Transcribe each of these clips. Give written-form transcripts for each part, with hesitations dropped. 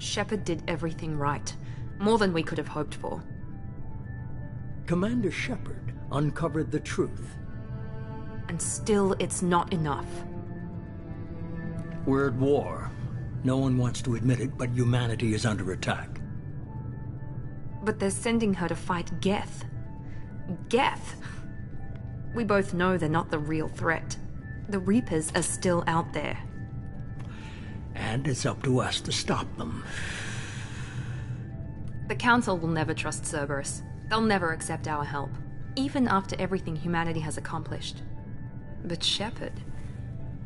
Shepard did everything right. More than we could have hoped for. Commander Shepard uncovered the truth. And still, it's not enough. We're at war. No one wants to admit it, but humanity is under attack. But they're sending her to fight Geth. Geth! We both know they're not the real threat. The Reapers are still out there. And it's up to us to stop them. The Council will never trust Cerberus. They'll never accept our help, even after everything humanity has accomplished. But Shepard,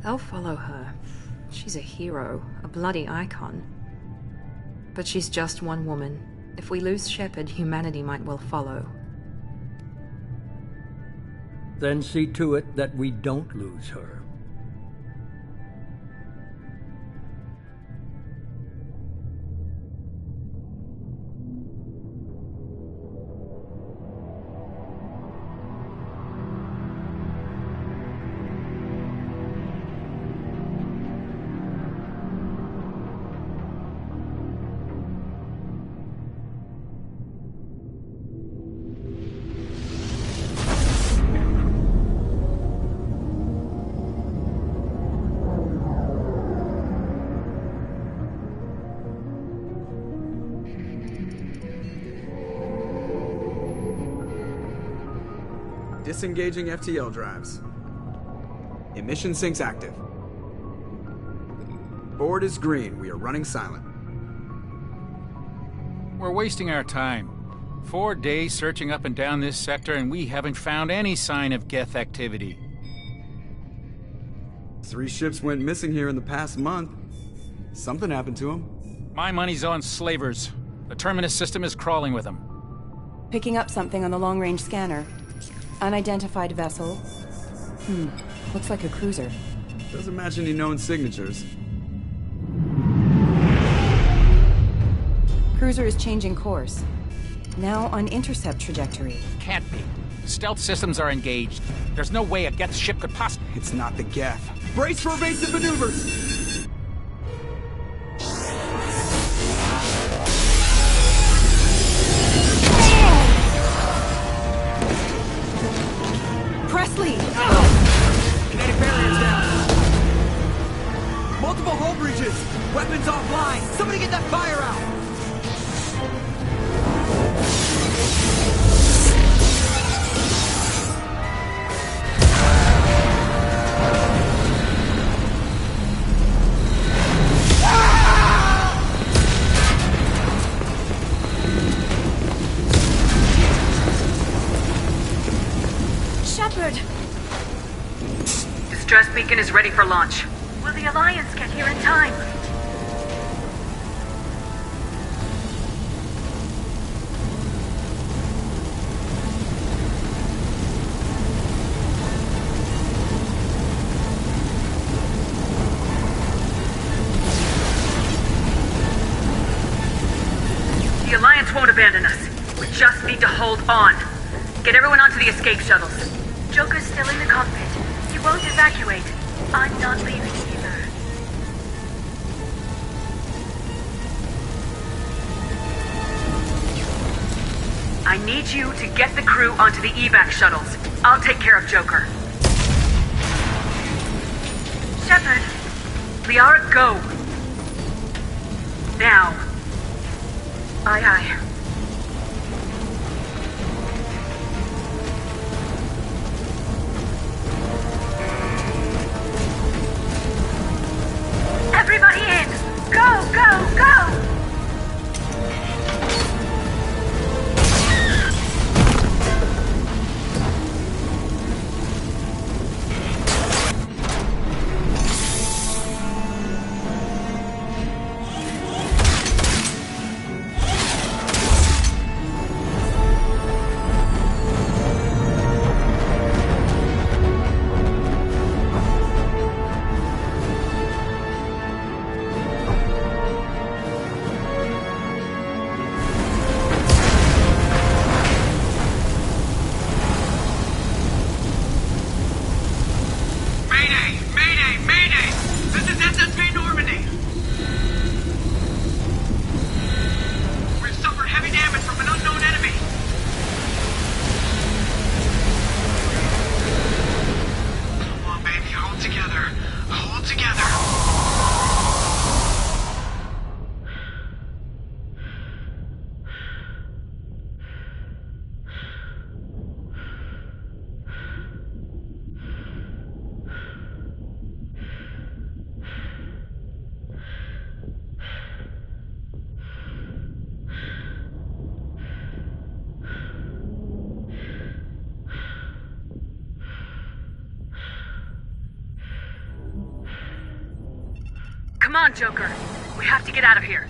they'll follow her. She's a hero, a bloody icon. But she's just one woman. If we lose Shepard, humanity might well follow. Then see to it that we don't lose her. Disengaging FTL drives. Emission sinks active. Board is green. We are running silent. We're wasting our time. 4 days searching up and down this sector, and we haven't found any sign of Geth activity. 3 ships went missing here in the past month. Something happened to them. My money's on slavers. The Terminus system is crawling with them. Picking up something on the long-range scanner. Unidentified vessel. Looks like a cruiser. Doesn't match any known signatures. Cruiser is changing course. Now on intercept trajectory. Can't be. Stealth systems are engaged. There's no way a Geth ship could possibly... It's not the Geth. Brace for evasive maneuvers! Kinetic barriers down. Multiple hull breaches. Weapons offline. Somebody get that fire out. Shepard! Distress beacon is ready for launch. Will the Alliance get here in time? The Alliance won't abandon us. We just need to hold on. Get everyone onto the escape shuttles. Joker's still in the cockpit. You won't evacuate. I'm not leaving either. I need you to get the crew onto the evac shuttles. I'll take care of Joker. Shepard. Liara, go. Now. Aye, aye. Everybody in! Go, go, go! Come on, Joker. We have to get out of here.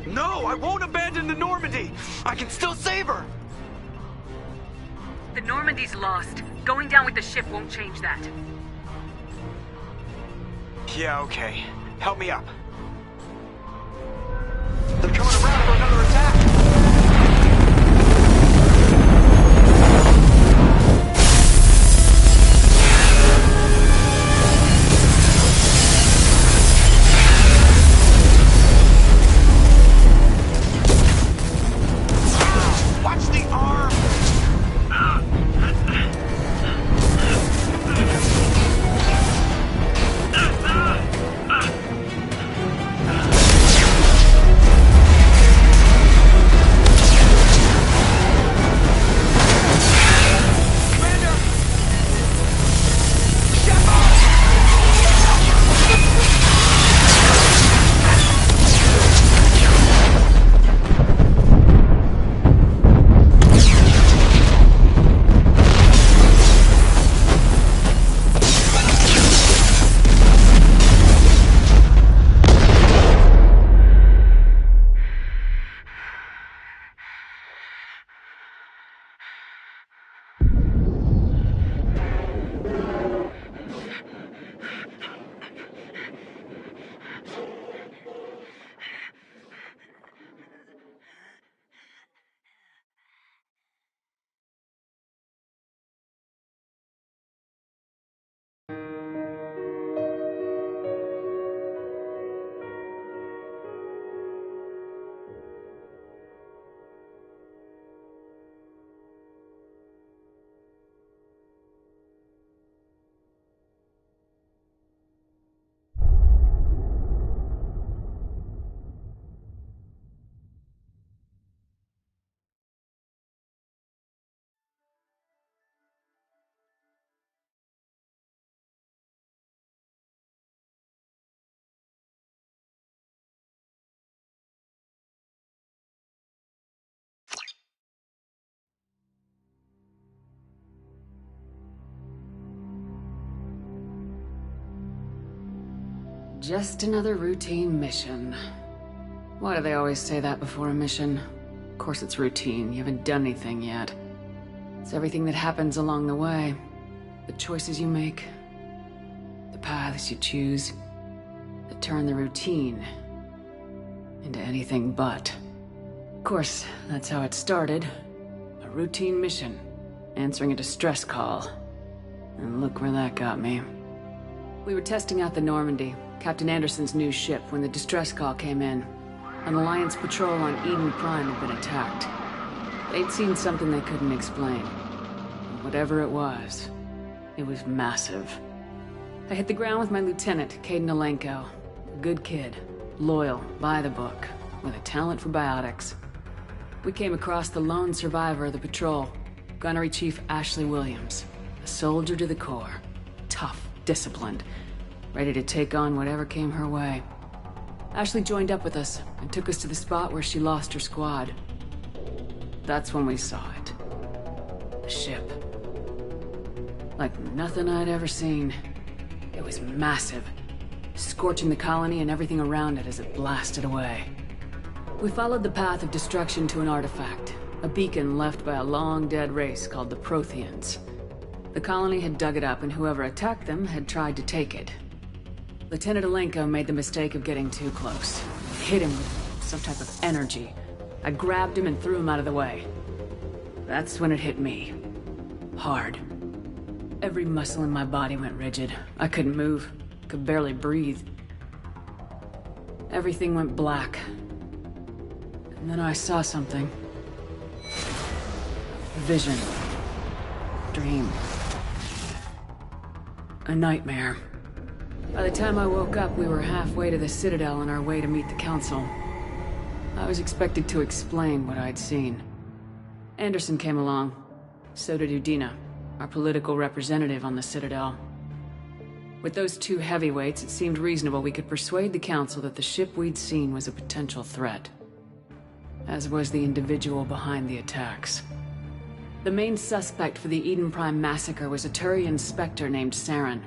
No, I won't abandon the Normandy! I can still save her! The Normandy's lost. Going down with the ship won't change that. Yeah, okay. Help me up. They're coming around for another attack! Watch the arm! Just another routine mission. Why do they always say that before a mission? Of course it's routine, you haven't done anything yet. It's everything that happens along the way. The choices you make, the paths you choose, that turn the routine into anything but. Of course, that's how it started. A routine mission, answering a distress call. And look where that got me. We were testing out the Normandy, Captain Anderson's new ship, when the distress call came in. An Alliance patrol on Eden Prime had been attacked. They'd seen something they couldn't explain. And whatever it was massive. I hit the ground with my lieutenant, Caden Alenko. A good kid, loyal, by the book, with a talent for biotics. We came across the lone survivor of the patrol, Gunnery Chief Ashley Williams. A soldier to the core. Tough, disciplined, ready to take on whatever came her way. Ashley joined up with us and took us to the spot where she lost her squad. That's when we saw it. The ship. Like nothing I'd ever seen. It was massive, scorching the colony and everything around it as it blasted away. We followed the path of destruction to an artifact, a beacon left by a long-dead race called the Protheans. The colony had dug it up, and whoever attacked them had tried to take it. Lieutenant Alenko made the mistake of getting too close. Hit him with some type of energy. I grabbed him and threw him out of the way. That's when it hit me. Hard. Every muscle in my body went rigid. I couldn't move, could barely breathe. Everything went black. And then I saw something. Vision. Dream. A nightmare. By the time I woke up, we were halfway to the Citadel on our way to meet the Council. I was expected to explain what I'd seen. Anderson came along. So did Udina, our political representative on the Citadel. With those two heavyweights, it seemed reasonable we could persuade the Council that the ship we'd seen was a potential threat. As was the individual behind the attacks. The main suspect for the Eden Prime massacre was a Turian Spectre named Saren.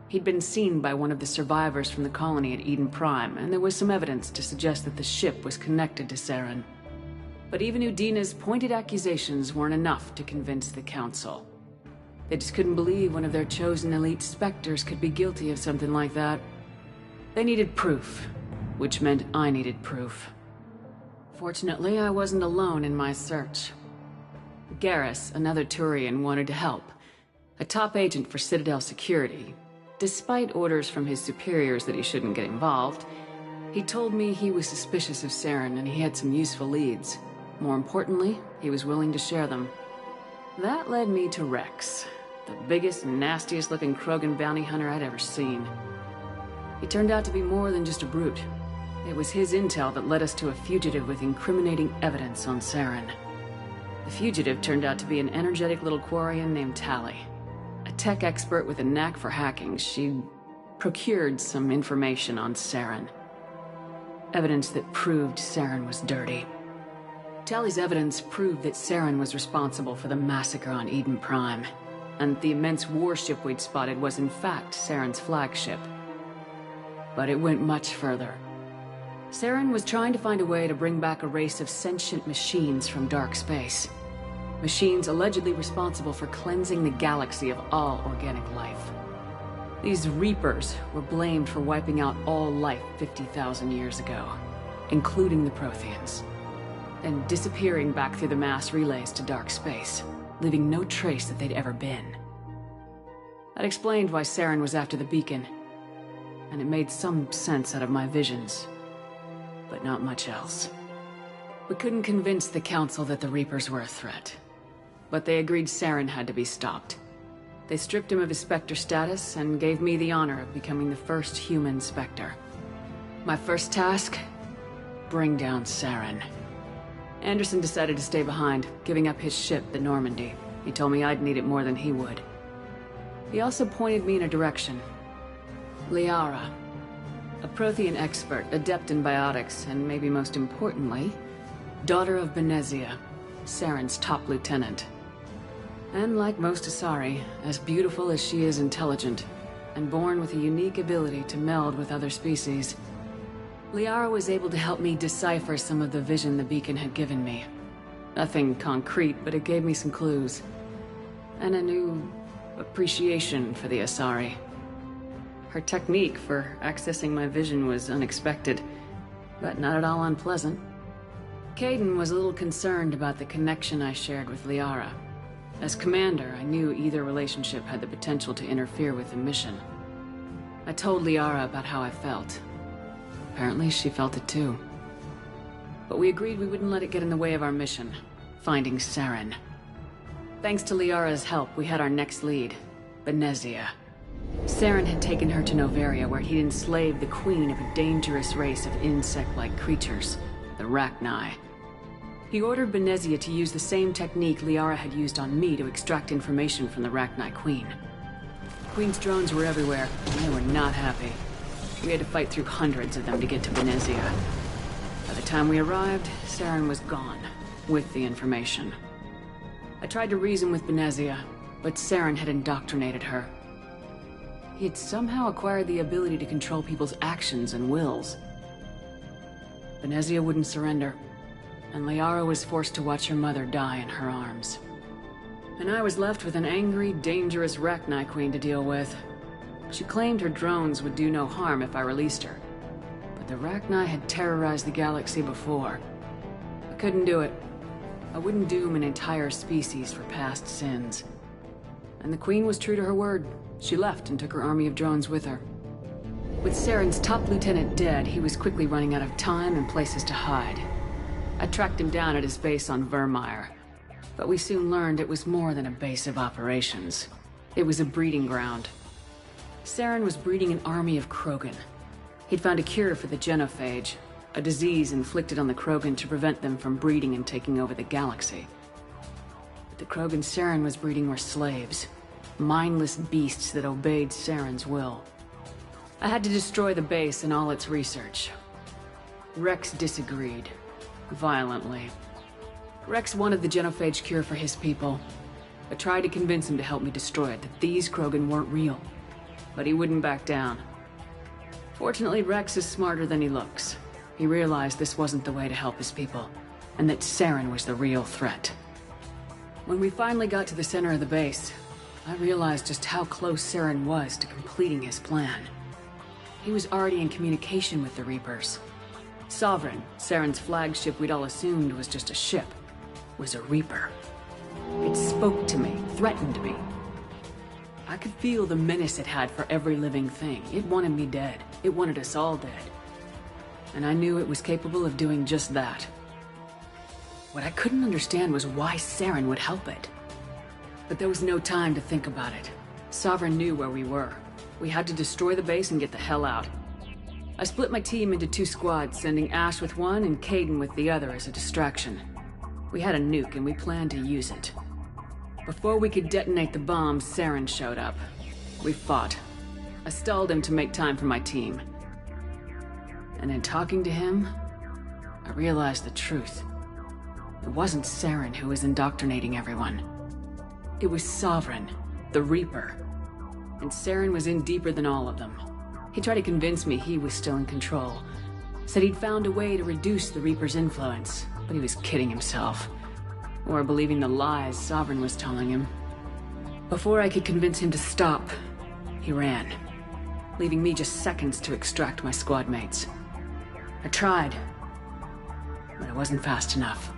He'd been seen by one of the survivors from the colony at Eden Prime, and there was some evidence to suggest that the ship was connected to Saren. But even Udina's pointed accusations weren't enough to convince the Council. They just couldn't believe one of their chosen elite Spectres could be guilty of something like that. They needed proof, which meant I needed proof. Fortunately, I wasn't alone in my search. Garrus, another Turian, wanted to help. A top agent for Citadel Security. Despite orders from his superiors that he shouldn't get involved, he told me he was suspicious of Saren and he had some useful leads. More importantly, he was willing to share them. That led me to Rex, the biggest, nastiest looking Krogan bounty hunter I'd ever seen. He turned out to be more than just a brute. It was his intel that led us to a fugitive with incriminating evidence on Saren. The fugitive turned out to be an energetic little Quarian named Tali. A tech expert with a knack for hacking, she'd procured some information on Saren. Evidence that proved Saren was dirty. Tali's evidence proved that Saren was responsible for the massacre on Eden Prime, and the immense warship we'd spotted was in fact Saren's flagship. But it went much further. Saren was trying to find a way to bring back a race of sentient machines from dark space. Machines allegedly responsible for cleansing the galaxy of all organic life. These Reapers were blamed for wiping out all life 50,000 years ago, including the Protheans, and disappearing back through the mass relays to dark space, leaving no trace that they'd ever been. That explained why Saren was after the beacon, and it made some sense out of my visions, but not much else. We couldn't convince the Council that the Reapers were a threat, but they agreed Saren had to be stopped. They stripped him of his Spectre status and gave me the honor of becoming the first human Spectre. My first task? Bring down Saren. Anderson decided to stay behind, giving up his ship, the Normandy. He told me I'd need it more than he would. He also pointed me in a direction. Liara. A Prothean expert, adept in biotics, and maybe most importantly, daughter of Benezia, Saren's top lieutenant. And like most Asari, as beautiful as she is intelligent, and born with a unique ability to meld with other species, Liara was able to help me decipher some of the vision the beacon had given me. Nothing concrete, but it gave me some clues. And a new appreciation for the Asari. Her technique for accessing my vision was unexpected, but not at all unpleasant. Kaidan was a little concerned about the connection I shared with Liara. As commander, I knew either relationship had the potential to interfere with the mission. I told Liara about how I felt. Apparently, she felt it too. But we agreed we wouldn't let it get in the way of our mission, finding Saren. Thanks to Liara's help, we had our next lead, Benezia. Saren had taken her to Noveria, where he'd enslaved the queen of a dangerous race of insect-like creatures, the Rachni. He ordered Benezia to use the same technique Liara had used on me to extract information from the Rachni Queen. The Queen's drones were everywhere, and they were not happy. We had to fight through hundreds of them to get to Benezia. By the time we arrived, Saren was gone, with the information. I tried to reason with Benezia, but Saren had indoctrinated her. He had somehow acquired the ability to control people's actions and wills. Benezia wouldn't surrender, and Liara was forced to watch her mother die in her arms. And I was left with an angry, dangerous Rachni Queen to deal with. She claimed her drones would do no harm if I released her. But the Rachni had terrorized the galaxy before. I couldn't do it. I wouldn't doom an entire species for past sins. And the Queen was true to her word. She left and took her army of drones with her. With Saren's top lieutenant dead, he was quickly running out of time and places to hide. I tracked him down at his base on Vermeer, but we soon learned it was more than a base of operations. It was a breeding ground. Saren was breeding an army of Krogan. He'd found a cure for the genophage, a disease inflicted on the Krogan to prevent them from breeding and taking over the galaxy. But the Krogan Saren was breeding were slaves, mindless beasts that obeyed Saren's will. I had to destroy the base and all its research. Rex disagreed. Violently. Rex wanted the genophage cure for his people. I tried to convince him to help me destroy it, that these Krogan weren't real. but he wouldn't back down. Fortunately, Rex is smarter than he looks. He realized this wasn't the way to help his people, and that Saren was the real threat. When we finally got to the center of the base, I realized just how close Saren was to completing his plan. He was already in communication with the Reapers. Sovereign, Saren's flagship we'd all assumed was just a ship, was a Reaper. It spoke to me, threatened me. I could feel the menace it had for every living thing. It wanted me dead. It wanted us all dead. And I knew it was capable of doing just that. What I couldn't understand was why Saren would help it. But there was no time to think about it. Sovereign knew where we were. We had to destroy the base and get the hell out. I split my team into 2 squads, sending Ash with one and Caden with the other as a distraction. We had a nuke and we planned to use it. Before we could detonate the bomb, Saren showed up. We fought. I stalled him to make time for my team. And in talking to him, I realized the truth. It wasn't Saren who was indoctrinating everyone. It was Sovereign, the Reaper. And Saren was in deeper than all of them. He tried to convince me he was still in control. Said he'd found a way to reduce the Reaper's influence, but he was kidding himself. Or believing the lies Sovereign was telling him. Before I could convince him to stop, he ran, leaving me just seconds to extract my squad mates. I tried, but it wasn't fast enough.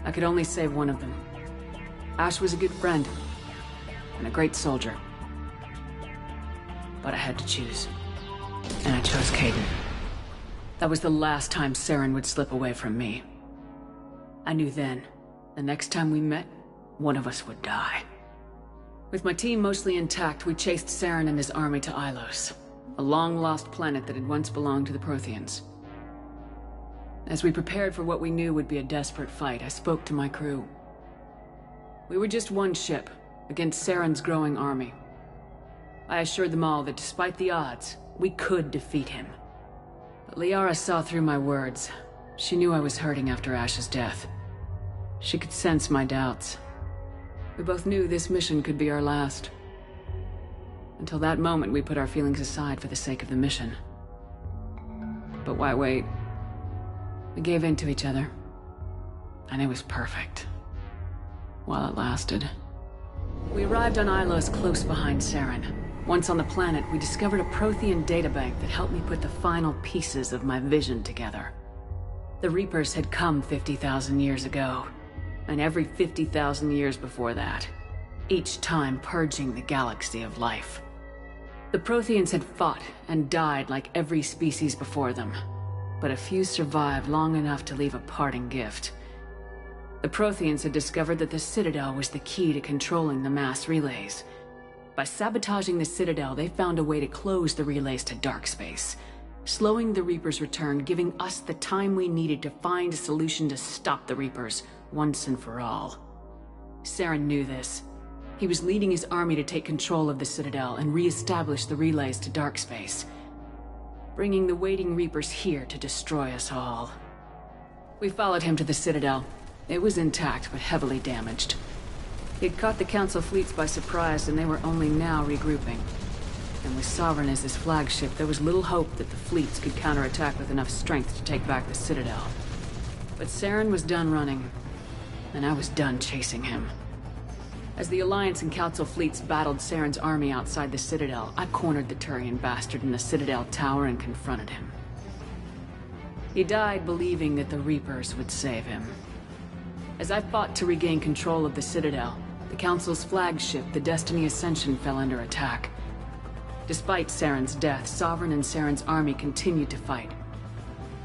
I could only save one of them. Ash was a good friend, and a great soldier. But I had to choose. And I chose Caden. That was the last time Saren would slip away from me. I knew then, the next time we met, one of us would die. With my team mostly intact, we chased Saren and his army to Ilos, a long-lost planet that had once belonged to the Protheans. As we prepared for what we knew would be a desperate fight, I spoke to my crew. We were just one ship, against Saren's growing army. I assured them all that despite the odds, we could defeat him. But Liara saw through my words. She knew I was hurting after Ash's death. She could sense my doubts. We both knew this mission could be our last. Until that moment, we put our feelings aside for the sake of the mission. But why wait? We gave in to each other. And it was perfect. While it lasted. We arrived on Ilos close behind Saren. Once on the planet, we discovered a Prothean databank that helped me put the final pieces of my vision together. The Reapers had come 50,000 years ago, and every 50,000 years before that, each time purging the galaxy of life. The Protheans had fought and died like every species before them, but a few survived long enough to leave a parting gift. The Protheans had discovered that the Citadel was the key to controlling the mass relays. By sabotaging the Citadel, they found a way to close the relays to dark space, slowing the Reapers' return, giving us the time we needed to find a solution to stop the Reapers once and for all. Saren knew this. He was leading his army to take control of the Citadel and re-establish the relays to dark space, bringing the waiting Reapers here to destroy us all. We followed him to the Citadel. It was intact, but heavily damaged. He'd caught the Council fleets by surprise, and they were only now regrouping. And with Sovereign as his flagship, there was little hope that the fleets could counterattack with enough strength to take back the Citadel. But Saren was done running, and I was done chasing him. As the Alliance and Council fleets battled Saren's army outside the Citadel, I cornered the Turian bastard in the Citadel tower and confronted him. He died believing that the Reapers would save him. As I fought to regain control of the Citadel, the Council's flagship, the Destiny Ascension, fell under attack. Despite Saren's death, Sovereign and Saren's army continued to fight.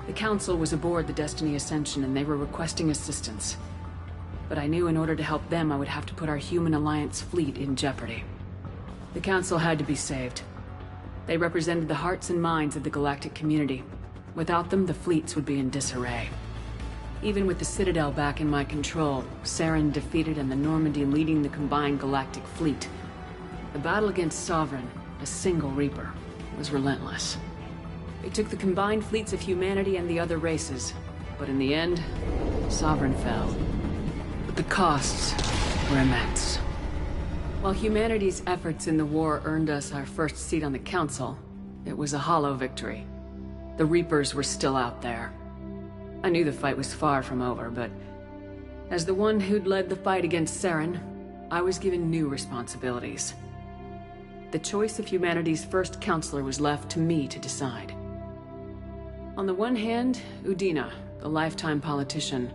The Council was aboard the Destiny Ascension and they were requesting assistance. But I knew in order to help them, I would have to put our human Alliance fleet in jeopardy. The Council had to be saved. They represented the hearts and minds of the galactic community. Without them, the fleets would be in disarray. Even with the Citadel back in my control, Saren defeated and the Normandy leading the combined galactic fleet. The battle against Sovereign, a single Reaper, was relentless. It took the combined fleets of humanity and the other races, but in the end, Sovereign fell. But the costs were immense. While humanity's efforts in the war earned us our first seat on the Council, it was a hollow victory. The Reapers were still out there. I knew the fight was far from over, but as the one who'd led the fight against Saren, I was given new responsibilities. The choice of humanity's first counselor was left to me to decide. On the one hand, Udina, the lifetime politician,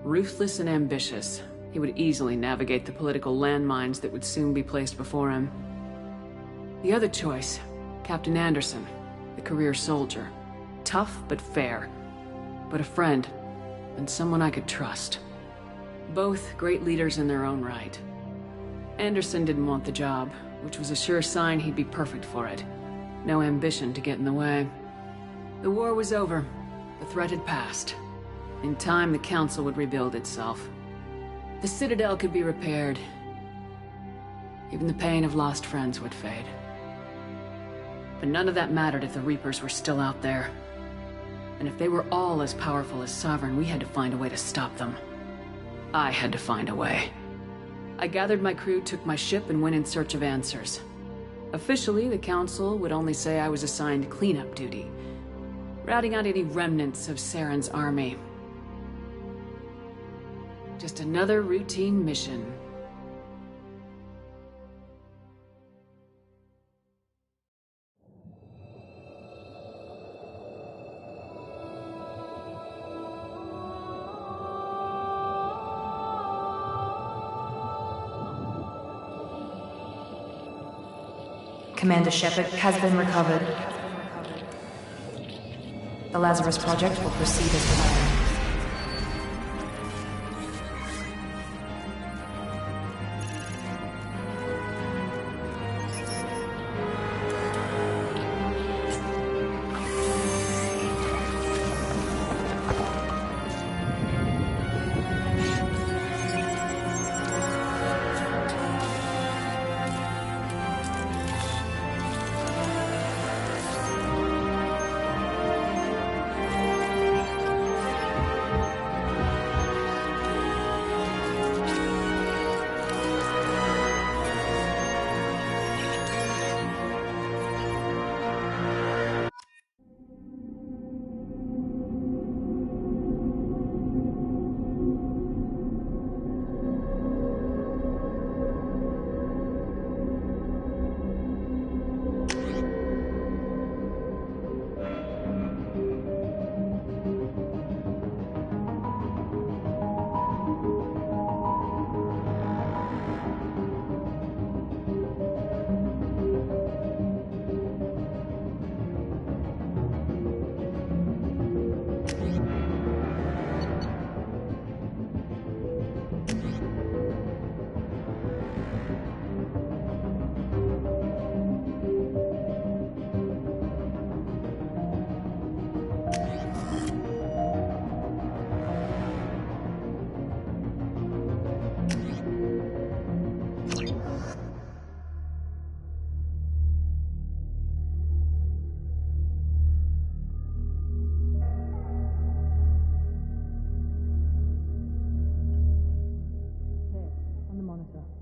ruthless and ambitious. He would easily navigate the political landmines that would soon be placed before him. The other choice, Captain Anderson, the career soldier. Tough but fair, but a friend, and someone I could trust. Both great leaders in their own right. Anderson didn't want the job, which was a sure sign he'd be perfect for it. No ambition to get in the way. The war was over. The threat had passed. In time, the Council would rebuild itself. The Citadel could be repaired. Even the pain of lost friends would fade. But none of that mattered if the Reapers were still out there. And if they were all as powerful as Sovereign, we had to find a way to stop them. I had to find a way. I gathered my crew, took my ship, and went in search of answers. Officially, the Council would only say I was assigned cleanup duty, routing out any remnants of Saren's army. Just another routine mission. Commander Shepard has been recovered. The Lazarus Project will proceed as planned.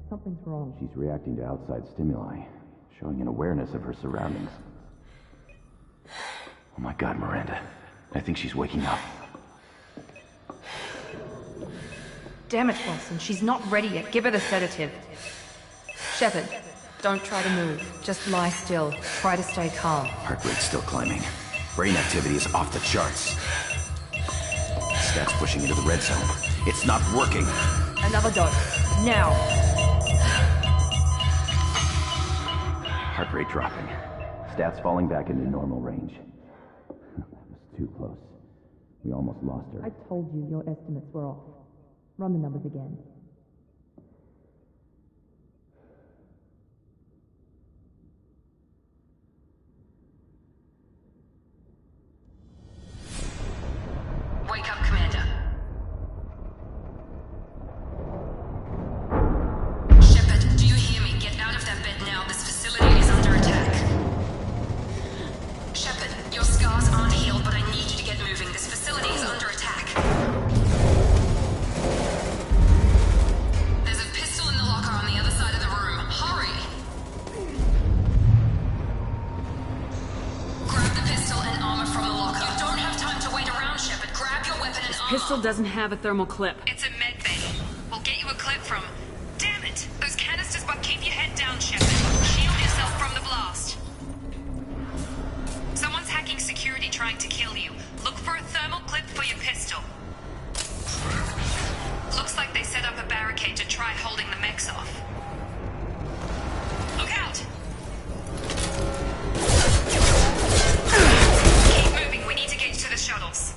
Something's wrong. She's reacting to outside stimuli, showing an awareness of her surroundings. Oh my god, Miranda. I think she's waking up. Damn it, Wilson. She's not ready yet. Give her the sedative. Shepard, don't try to move. Just lie still. Try to stay calm. Heart rate's still climbing. Brain activity is off the charts. Stats pushing into the red zone. It's not working. Another dose. Now. Heart rate dropping. Stats falling back into normal range. That was too close. We almost lost her. I told you your estimates were off. Run the numbers again. Wake up, Commander. Shepard, do you hear me? Get out of that bed now. This facility is under attack. Shepard, your scars aren't healed, but I need you to get moving. This facility is under attack. pistol doesn't have a thermal clip. It's a med bay. We'll get you a clip from... Damn it! Those canisters, but keep your head down, Shepard. Shield yourself from the blast. Someone's hacking security trying to kill you. Look for a thermal clip for your pistol. Looks like they set up a barricade to try holding the mechs off. Look out! Keep moving, we need to get you to the shuttles.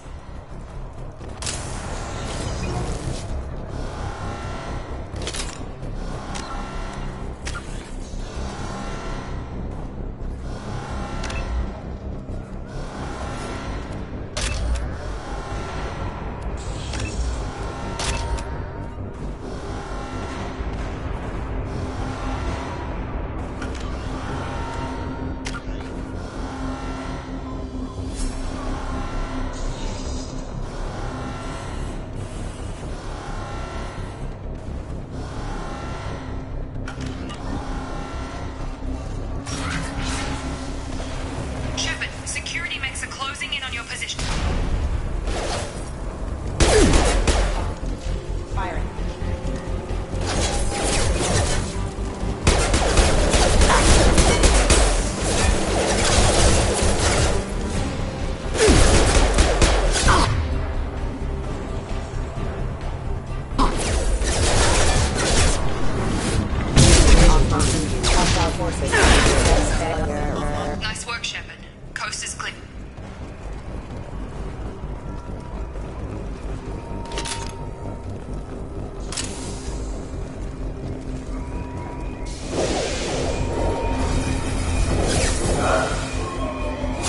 Nice work, Shepard. Coast is clear.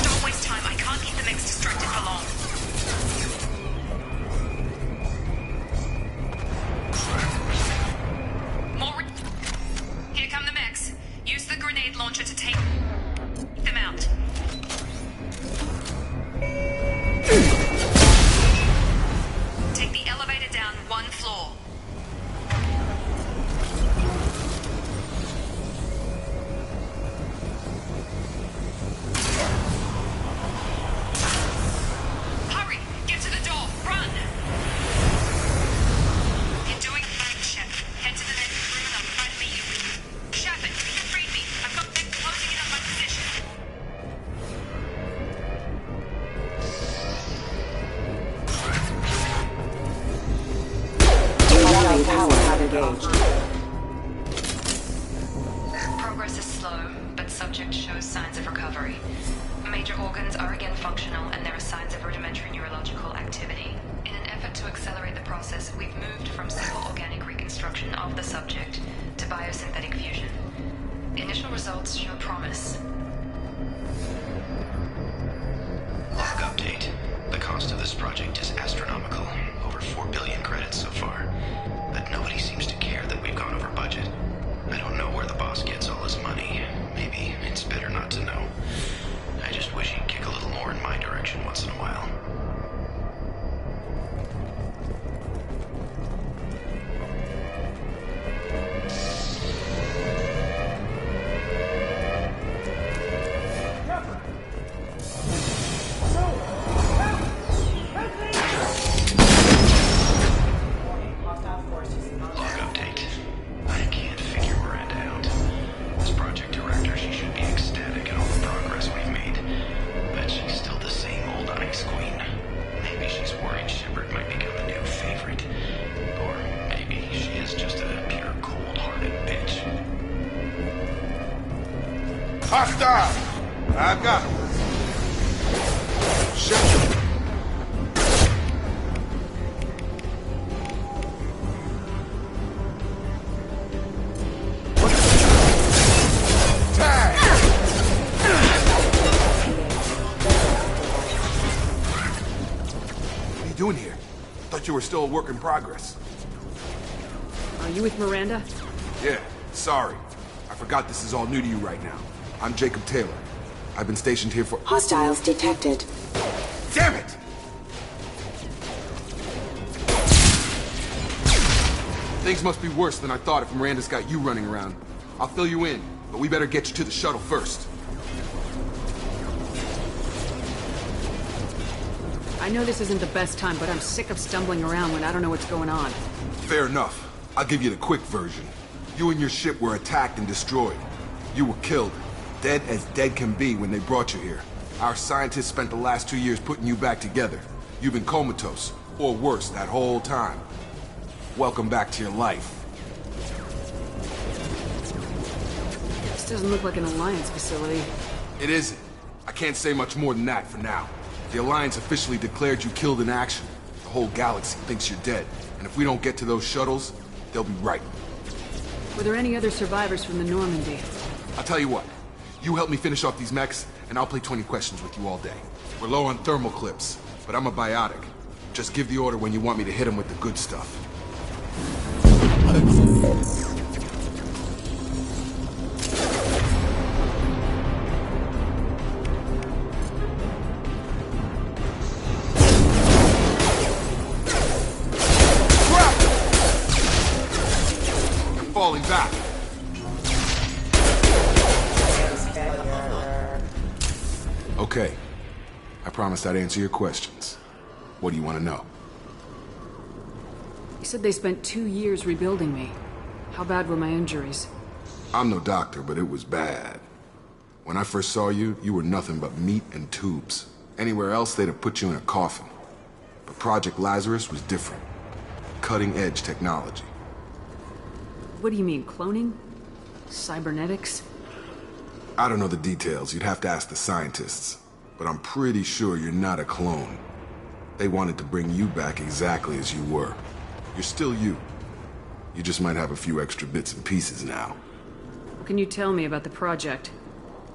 Don't waste time. I can't keep the mix distracted for long. Here come the mechs. Use the grenade launcher to take them out. Take the elevator down one floor. Hurry! Get to the door! Run! You're doing fine, Shep. Head to the next room and I'll try to meet you. Shepard, read me. I've got them closing in on my position. Progress is slow, but subject shows signs of recovery. Major organs are again functional, and there are signs of rudimentary neurological activity. In an effort to accelerate the process, we've moved from simple organic reconstruction of the subject to biosynthetic fusion. Initial results show promise. Log update. The cost of this project is astronomical. Over 4 billion credits so far. But nobody seems to care that we've gone over budget. I don't know where the boss gets all his money. Maybe it's better not to know. I just wish he'd kick a little more in my direction once in a while. Log update. I can't figure Miranda out. As project director, she should be ecstatic at all the progress we've made. But she's still the same old ice queen. Maybe she's worried Shepard might become the new favorite. Or maybe she is just a pure cold-hearted bitch. Hostile! I've got him. Shepard. What are you doing here? Thought you were still a work in progress. Are you with Miranda? Yeah, sorry. I forgot this is all new to you right now. I'm Jacob Taylor. I've been stationed here for— Hostiles detected. Damn it! Things must be worse than I thought if Miranda's got you running around. I'll fill you in, but we better get you to the shuttle first. I know this isn't the best time, but I'm sick of stumbling around when I don't know what's going on. Fair enough. I'll give you the quick version. You and your ship were attacked and destroyed. You were killed. Dead as dead can be when they brought you here. Our scientists spent the last 2 years putting you back together. You've been comatose, or worse, that whole time. Welcome back to your life. This doesn't look like an Alliance facility. It isn't. I can't say much more than that for now. The Alliance officially declared you killed in action. The whole galaxy thinks you're dead. And if we don't get to those shuttles, they'll be right. Were there any other survivors from the Normandy? I'll tell you what. You help me finish off these mechs, and I'll play 20 questions with you all day. We're low on thermal clips, but I'm a biotic. Just give the order when you want me to hit them with the good stuff. Falling back. Okay. I promised I'd answer your questions. What do you want to know? You said they spent 2 years rebuilding me. How bad were my injuries? I'm no doctor, but it was bad. When I first saw you, you were nothing but meat and tubes. Anywhere else, they'd have put you in a coffin. But Project Lazarus was different. Cutting-edge technology. What do you mean, cloning? Cybernetics? I don't know the details. You'd have to ask the scientists. But I'm pretty sure you're not a clone. They wanted to bring you back exactly as you were. You're still you. You just might have a few extra bits and pieces now. What can you tell me about the project?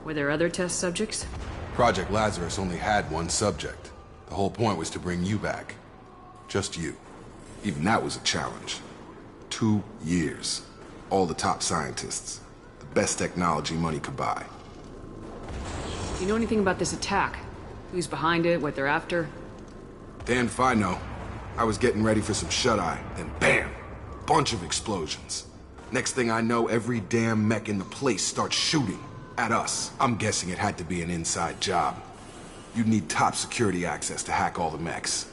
Were there other test subjects? Project Lazarus only had one subject. The whole point was to bring you back. Just you. Even that was a challenge. 2 years. All the top scientists. The best technology money could buy. Do you know anything about this attack? Who's behind it, what they're after? Damn if I know. I was getting ready for some shut-eye, then bam! Bunch of explosions. Next thing I know, every damn mech in the place starts shooting. At us. I'm guessing it had to be an inside job. You'd need top security access to hack all the mechs.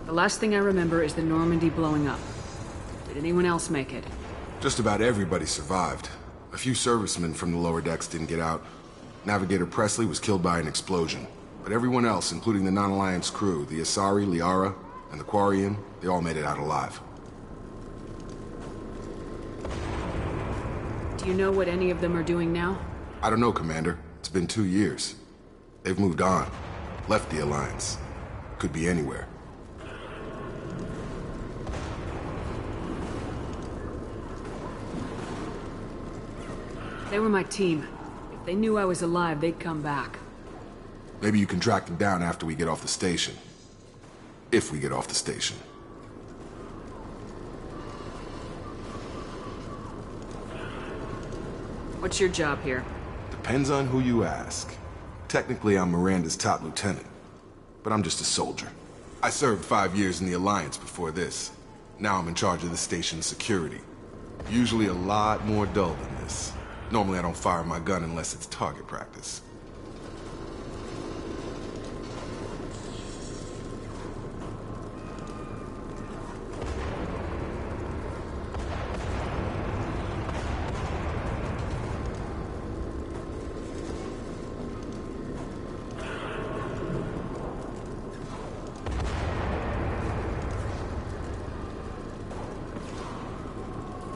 The last thing I remember is the Normandy blowing up. Did anyone else make it? Just about everybody survived. A few servicemen from the lower decks didn't get out. Navigator Presley was killed by an explosion. But everyone else, including the non-Alliance crew, the Asari, Liara, and the Quarian, they all made it out alive. Do you know what any of them are doing now? I don't know, Commander. It's been 2 years. They've moved on. Left the Alliance. Could be anywhere. They were my team. If they knew I was alive, they'd come back. Maybe you can track them down after we get off the station. If we get off the station. What's your job here? Depends on who you ask. Technically, I'm Miranda's top lieutenant. But I'm just a soldier. I served 5 years in the Alliance before this. Now I'm in charge of the station's security. Usually a lot more dull than this. Normally I don't fire my gun unless it's target practice.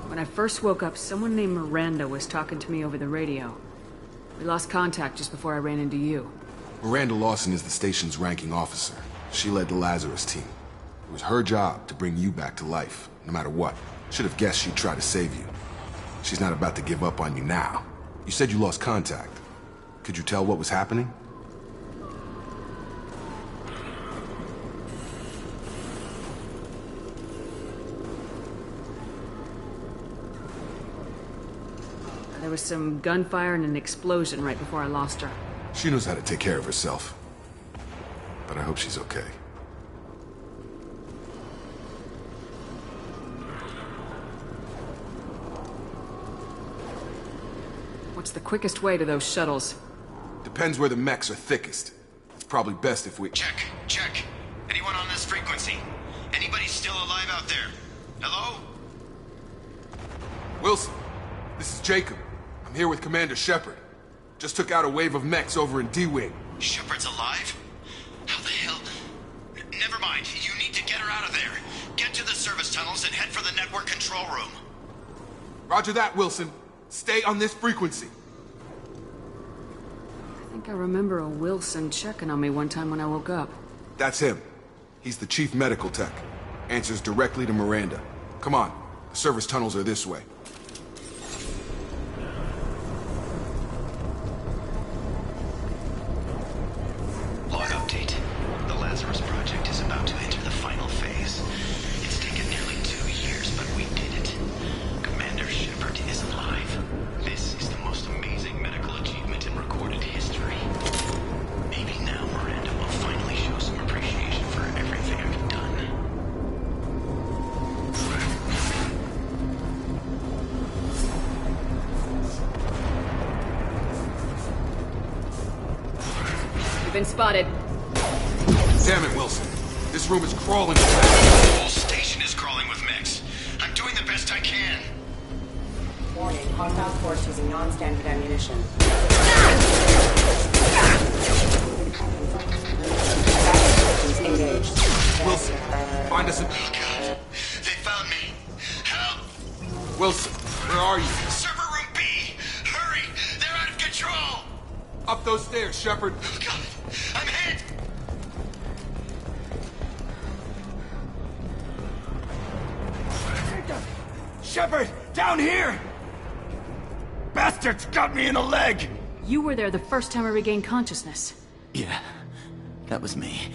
When I first woke up, someone named Miranda was talking to me over the radio. We lost contact just before I ran into you. Miranda Lawson is the station's ranking officer. She led the Lazarus team. It was her job to bring you back to life, no matter what. Should have guessed she'd try to save you. She's not about to give up on you now. You said you lost contact. Could you tell what was happening? There was some gunfire and an explosion right before I lost her. She knows how to take care of herself. But I hope she's okay. What's the quickest way to those shuttles? Depends where the mechs are thickest. It's probably best if we... Check. Anyone on this frequency? Anybody still alive out there? Hello? Wilson, this is Jacob. I'm here with Commander Shepard. Just took out a wave of mechs over in D-Wing. Shepard's alive? How the hell? Never mind. You need to get her out of there. Get to the service tunnels and head for the network control room. Roger that, Wilson. Stay on this frequency. I think I remember a Wilson checking on me one time when I woke up. That's him. He's the chief medical tech. Answers directly to Miranda. Come on. The service tunnels are this way. Log update. The Lazarus Project is about to enter the final phase. It's taken nearly 2 years, but we did it. Commander Shepard is alive. This is the most amazing medical achievement in recorded history. Maybe now Miranda will finally show some appreciation for everything I've done. You've been spotted. Damn it, Wilson. This room is crawling with The mechs. whole station is crawling with mechs. I'm doing the best I can. Warning, hostile force using non-standard ammunition. Engaged. Wilson, find us a... Oh God, they found me. Help! Wilson, where are you? Server room B! Hurry! They're out of control! Up those stairs, Shepard. Oh God, I'm hit! Shepard, down here! Bastards got me in the leg! You were there the first time I regained consciousness. Yeah, that was me.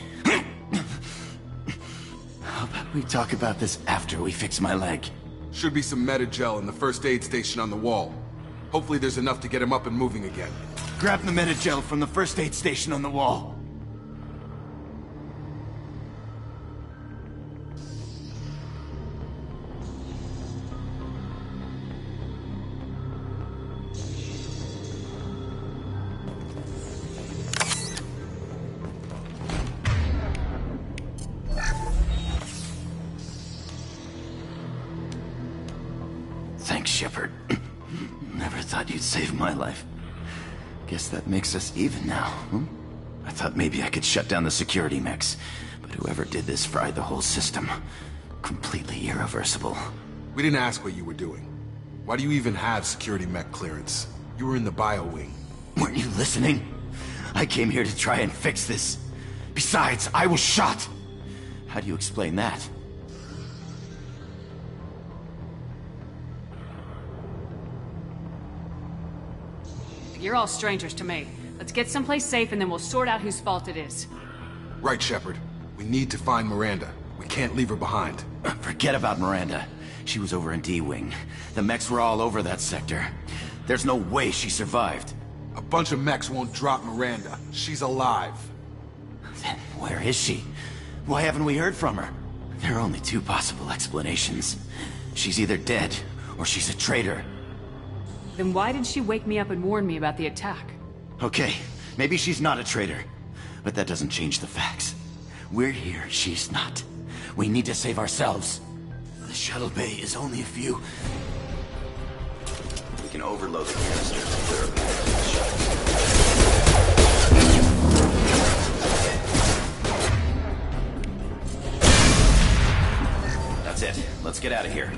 How about we talk about this after we fix my leg? Should be some Medi-gel in the first aid station on the wall. Hopefully there's enough to get him up and moving again. Grab the Medi-gel from the first aid station on the wall. Thanks, Shepard. Never thought you'd save my life. Guess that makes us even now, hmm? I thought maybe I could shut down the security mechs, but whoever did this fried the whole system. Completely irreversible. We didn't ask what you were doing. Why do you even have security mech clearance? You were in the bio wing. Weren't you listening? I came here to try and fix this. Besides, I was shot. How do you explain that? You're all strangers to me. Let's get someplace safe and then we'll sort out whose fault it is. Right, Shepard. We need to find Miranda. We can't leave her behind. Forget about Miranda. She was over in D-Wing. The mechs were all over that sector. There's no way she survived. A bunch of mechs won't drop Miranda. She's alive. Then where is she? Why haven't we heard from her? There are only two possible explanations. She's either dead, or she's a traitor. Then why did she wake me up and warn me about the attack? Okay, maybe she's not a traitor. But that doesn't change the facts. We're here, she's not. We need to save ourselves. The shuttle bay is only a few... We can overload the canister to clear up the shuttle. That's it. Let's get out of here.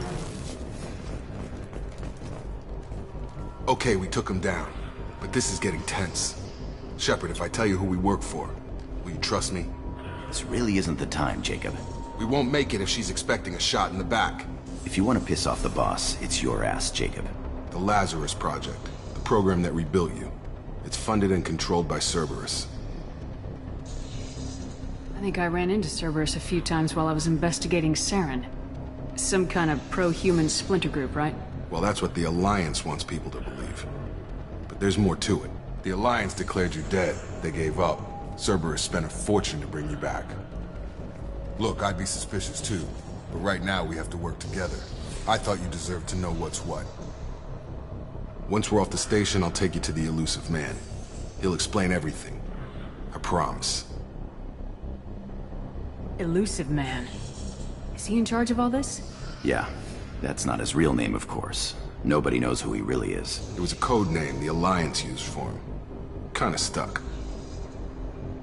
Okay, we took him down. But this is getting tense. Shepard, if I tell you who we work for, will you trust me? This really isn't the time, Jacob. We won't make it if she's expecting a shot in the back. If you want to piss off the boss, it's your ass, Jacob. The Lazarus Project. The program that rebuilt you. It's funded and controlled by Cerberus. I think I ran into Cerberus a few times while I was investigating Saren. Some kind of pro-human splinter group, right? Well, that's what the Alliance wants people to believe. But there's more to it. The Alliance declared you dead. They gave up. Cerberus spent a fortune to bring you back. Look, I'd be suspicious too. But right now, we have to work together. I thought you deserved to know what's what. Once we're off the station, I'll take you to the elusive man. He'll explain everything. I promise. Elusive Man. Is he in charge of all this? Yeah, that's not his real name, of course. Nobody knows who he really is. It was a code name the Alliance used for him. Kinda stuck.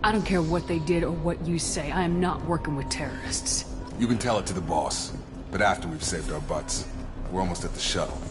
I don't care what they did or what you say. I am not working with terrorists. You can tell it to the boss, but after we've saved our butts. We're almost at the shuttle.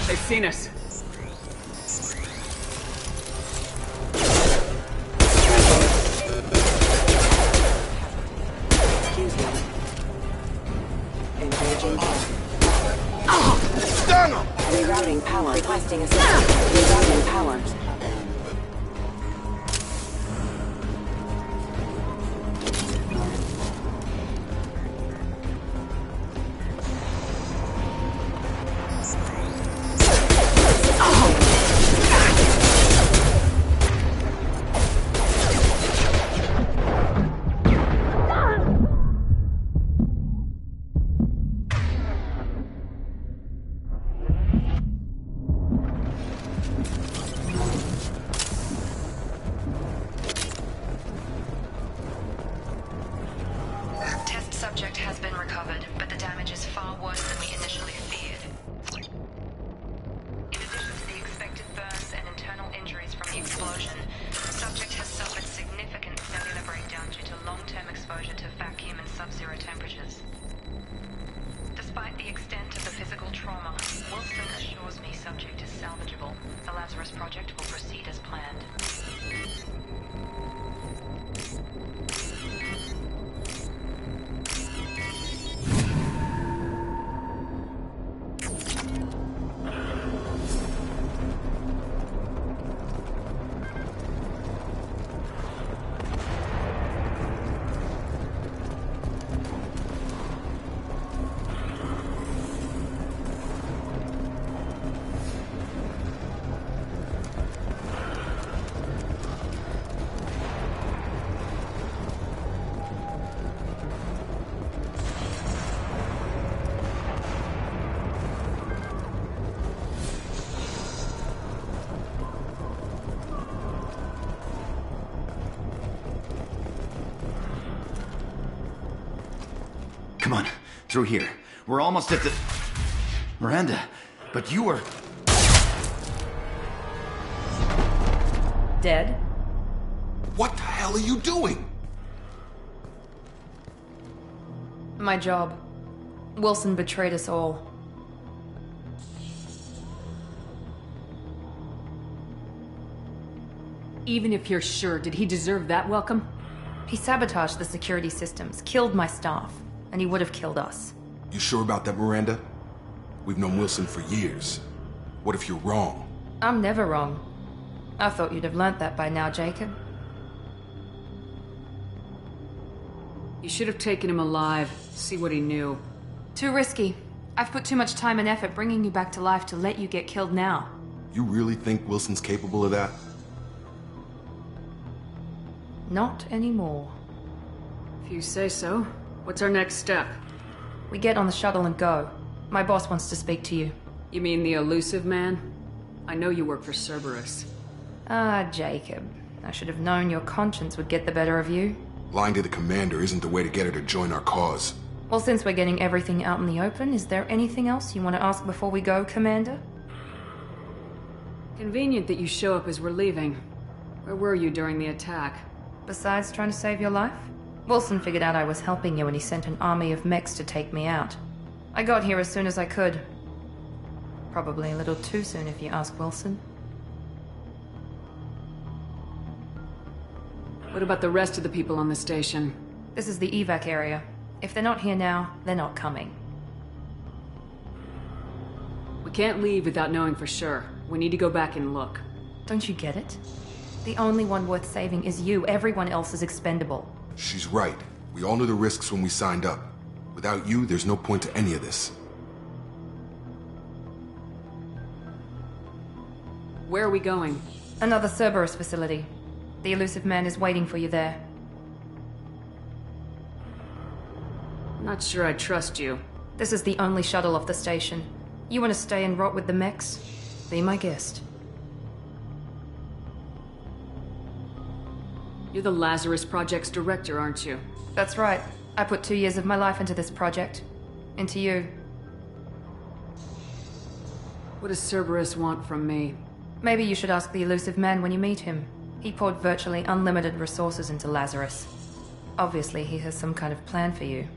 They've seen us. Excuse me. Engaging. Stun him! Rerouting power. Requesting assistance. Rerouting power. Subject has been recovered, but the damage is far worse than we initially feared. In addition to the expected burns and internal injuries from the explosion, subject has suffered significant cellular breakdown due to long-term exposure to vacuum and sub-zero temperatures. Despite the extent of the physical trauma, Wilson assures me subject is salvageable. The Lazarus Project will proceed as planned. Come on, through here. We're almost at the... Miranda, but you were... Dead? What the hell are you doing? My job. Wilson betrayed us all. Even if you're sure, did he deserve that welcome? He sabotaged the security systems, killed my staff, and he would have killed us. You sure about that, Miranda? We've known Wilson for years. What if you're wrong? I'm never wrong. I thought you'd have learnt that by now, Jacob. You should have taken him alive, see what he knew. Too risky. I've put too much time and effort bringing you back to life to let you get killed now. You really think Wilson's capable of that? Not anymore. If you say so. What's our next step? We get on the shuttle and go. My boss wants to speak to you. You mean the Elusive Man? I know you work for Cerberus. Ah, Jacob. I should have known your conscience would get the better of you. Lying to the commander isn't the way to get her to join our cause. Well, since we're getting everything out in the open, is there anything else you want to ask before we go, Commander? Convenient that you show up as we're leaving. Where were you during the attack? Besides trying to save your life? Wilson figured out I was helping you and he sent an army of mechs to take me out. I got here as soon as I could. Probably a little too soon if you ask Wilson. What about the rest of the people on the station? This is the evac area. If they're not here now, they're not coming. We Can't leave without knowing for sure. We need to go back and look. Don't you get it? The only one worth saving is you. Everyone else is expendable. She's right. We all knew the risks when we signed up. Without you, there's no point to any of this. Where are we going? Another Cerberus facility. The elusive man is waiting for you there. Not sure I trust you. This is the only shuttle off the station. You want to stay and rot with the mechs? Be my guest. You're the Lazarus Project's director, aren't you? That's right. I put 2 years of my life into this project. Into you. What does Cerberus want from me? Maybe you should ask the elusive man when you meet him. He poured virtually unlimited resources into Lazarus. Obviously, he has some kind of plan for you.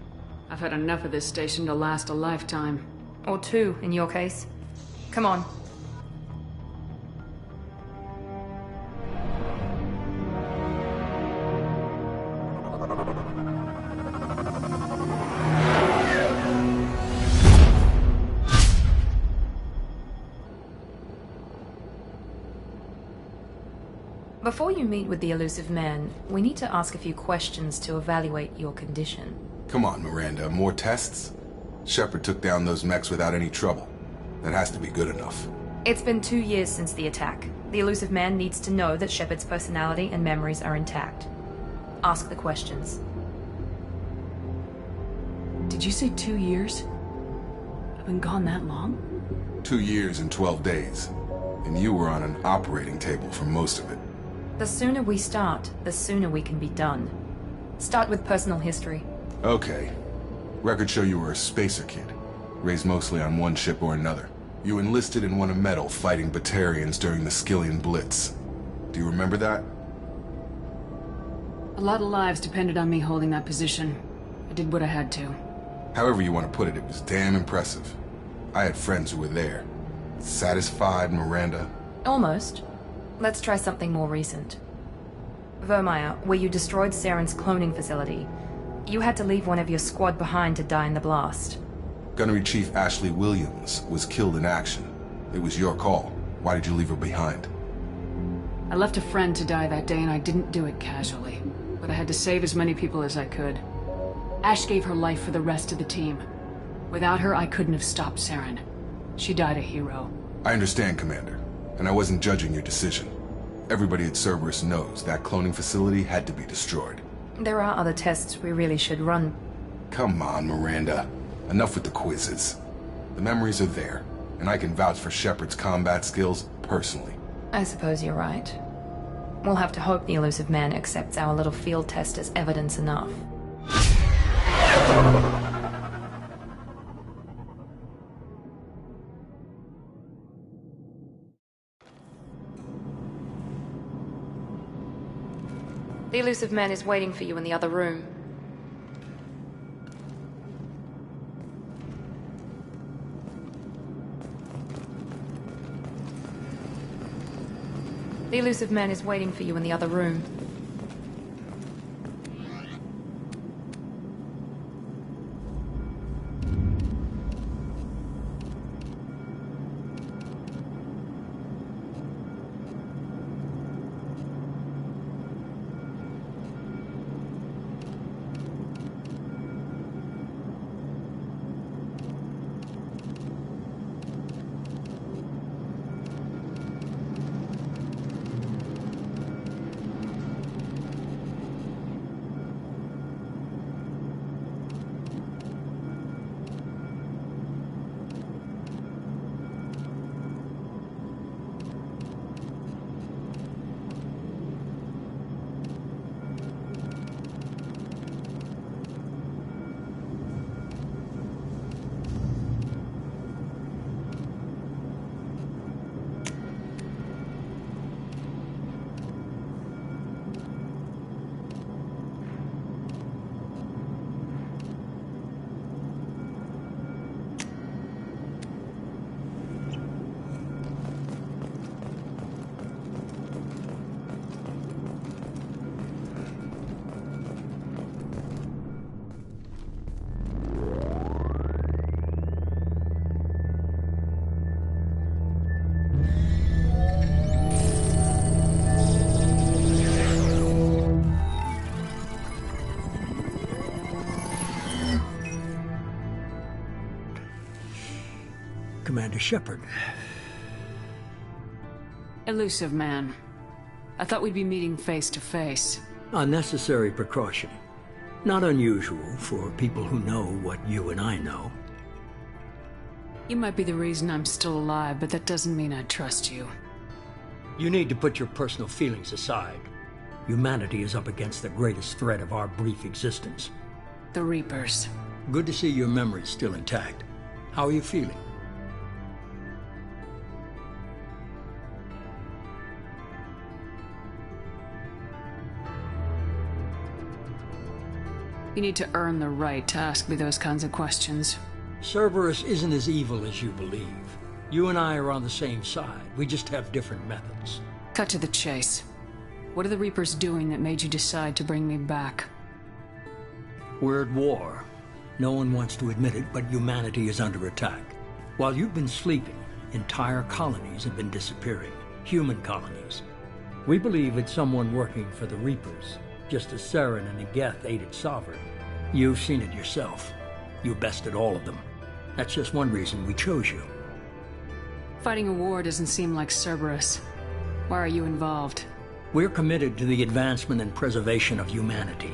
I've had enough of this station to last a lifetime. Or 2, in your case. Come on. Before you meet with the elusive man, we need to ask a few questions to evaluate your condition. Come on, Miranda, more tests? Shepard took down those mechs without any trouble. That has to be good enough. It's been 2 years since the attack. The elusive man needs to know that Shepard's personality and memories are intact. Ask the questions. Did you say 2 years? I've been gone that long? 2 years and 12 days. And you were on an operating table for most of it. The sooner we start, the sooner we can be done. Start with personal history. Okay. Records show you were a spacer kid, raised mostly on one ship or another. You enlisted and won a medal fighting Batarians during the Skillian Blitz. Do you remember that? A lot of lives depended on me holding that position. I did what I had to. However you want to put it, it was damn impressive. I had friends who were there. Satisfied, Miranda? Almost. Let's try something more recent. Vermeer, where you destroyed Saren's cloning facility. You had to leave one of your squad behind to die in the blast. Gunnery Chief Ashley Williams was killed in action. It was your call. Why did you leave her behind? I left a friend to die that day and I didn't do it casually. But I had to save as many people as I could. Ash gave her life for the rest of the team. Without her, I couldn't have stopped Saren. She died a hero. I understand, Commander. And I wasn't judging your decision. Everybody at Cerberus knows that cloning facility had to be destroyed. There are other tests we really should run. Come on, Miranda. Enough with the quizzes. The memories are there, and I can vouch for Shepard's combat skills personally. I suppose you're right. We'll have to hope the elusive man accepts our little field test as evidence enough. The elusive man is waiting for you in the other room. The elusive man is waiting for you in the other room. Commander Shepard. Elusive man. I thought we'd be meeting face to face. A necessary precaution. Not unusual for people who know what you and I know. You might be the reason I'm still alive, but that doesn't mean I trust you. You need to put your personal feelings aside. Humanity is up against the greatest threat of our brief existence. The Reapers. Good to see your memory's still intact. How are you feeling? You need to earn the right to ask me those kinds of questions. Cerberus isn't as evil as you believe. You and I are on the same side. We just have different methods. Cut to the chase. What are the Reapers doing that made you decide to bring me back? We're at war. No one wants to admit it, but humanity is under attack. While you've been sleeping, entire colonies have been disappearing. Human colonies. We believe it's someone working for the Reapers, just as Saren and Negeth aided Sovereign. You've seen it yourself. You bested all of them. That's just one reason we chose you. Fighting a war doesn't seem like Cerberus. Why are you involved? We're committed to the advancement and preservation of humanity.